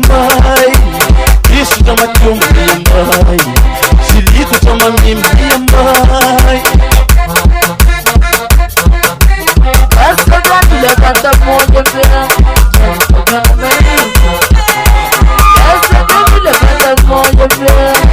mai isso toma tum mai Chilico toma minha mai Essa família canta muito bem. Essa família canta muito bem.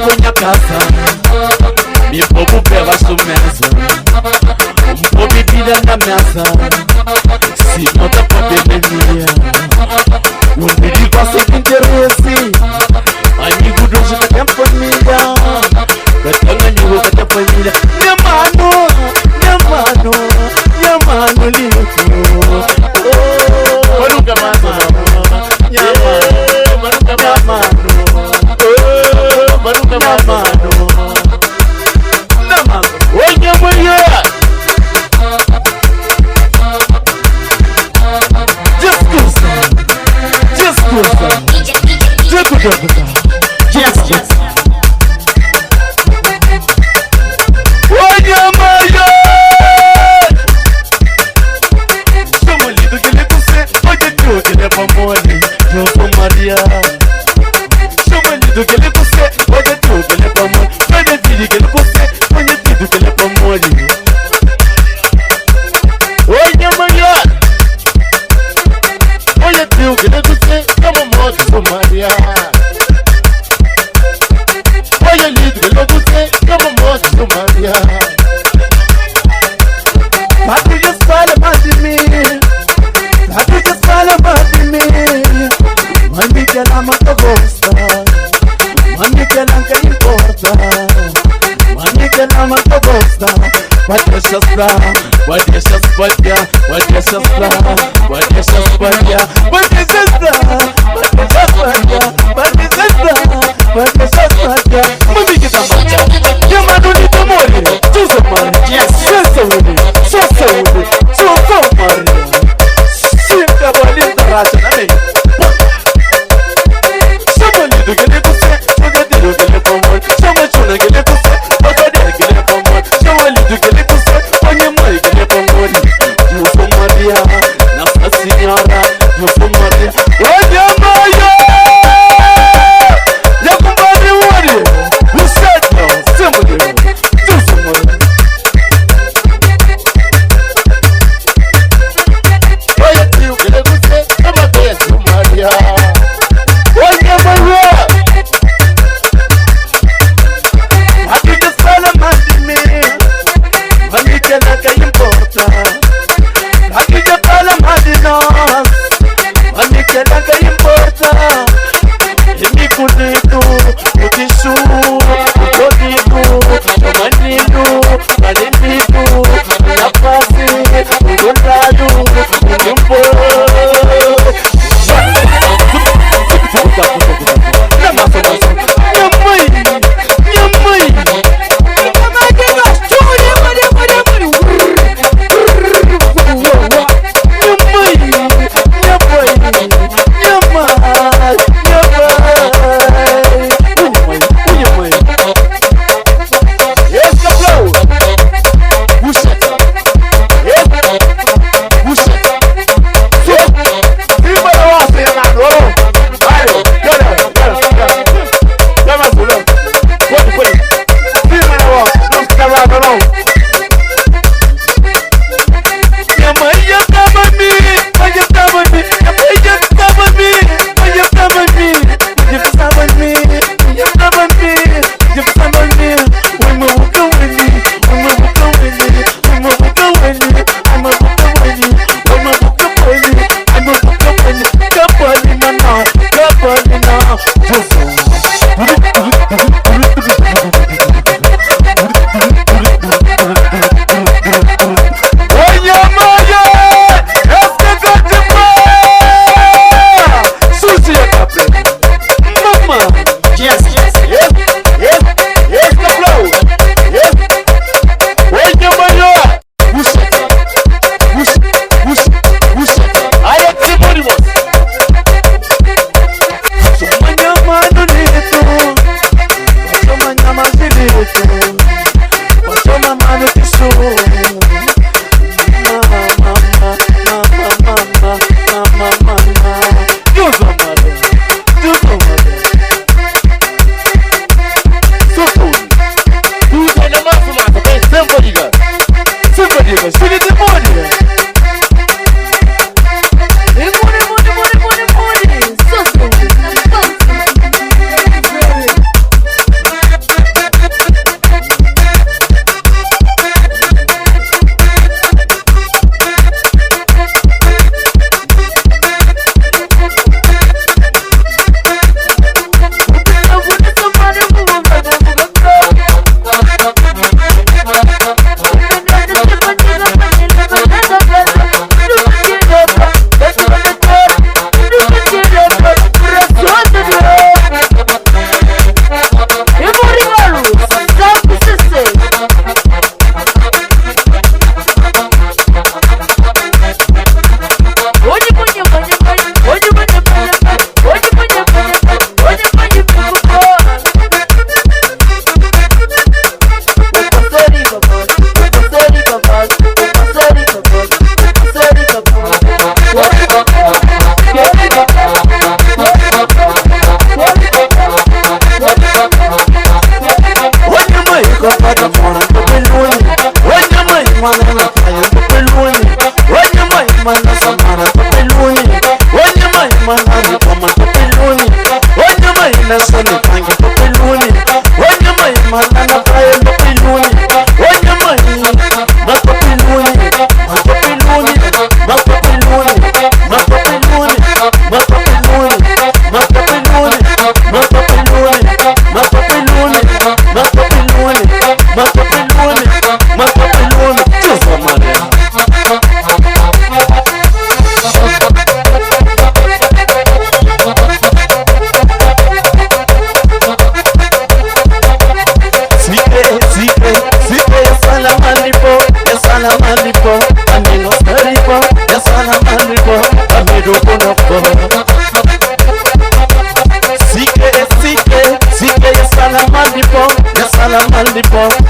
nyakasa Mimpobu peva sumesa Mpobi pida na mesa Simota pobe nemia Unidi pasi interesi Ani gudu jina tempamida Katanga nyugo katapamida Nyamano, nyamano, nyamano liku Manuka mano Nyamano, manuka mano Manuka mano Namano Onyamoye Just kusa Jekudabuda Just Onyamoye Somolido gele kuse Oye tu gele pamoni Jopo Maria Somolido gele kuse Oye tu gele pamoni Oye tidi gele kuse Oye tidu gele pamoni Onyamoye Oye tu gele kuse Kama moto po Maria Oye lidu gele kuse Kama moto po Maria Patu just fala madimi Patu just fala madimi Mami que la mata gosta Mami que la que importa Mami que la mata gosta Подешься спля, подешься спадя, подешься спля, подешься спадя, подешься спля, подешься спадя, подешься спля, подешься спадя. Мами que там мача, я маду не то море, чувство море, сердце уни, сердце уни, чувство море. Симка болит на рача на меня. Somolido que ele cusse, jogadeiro que ele pomou, chama chuna que ele cusse, jogadeiro que ele pomou, somolido que ele cusse, onye mãe que ele pomou, Jopo Maria, Nossa Senhora, Jopo Maria, onye mãe, já compadre Maria. la maldito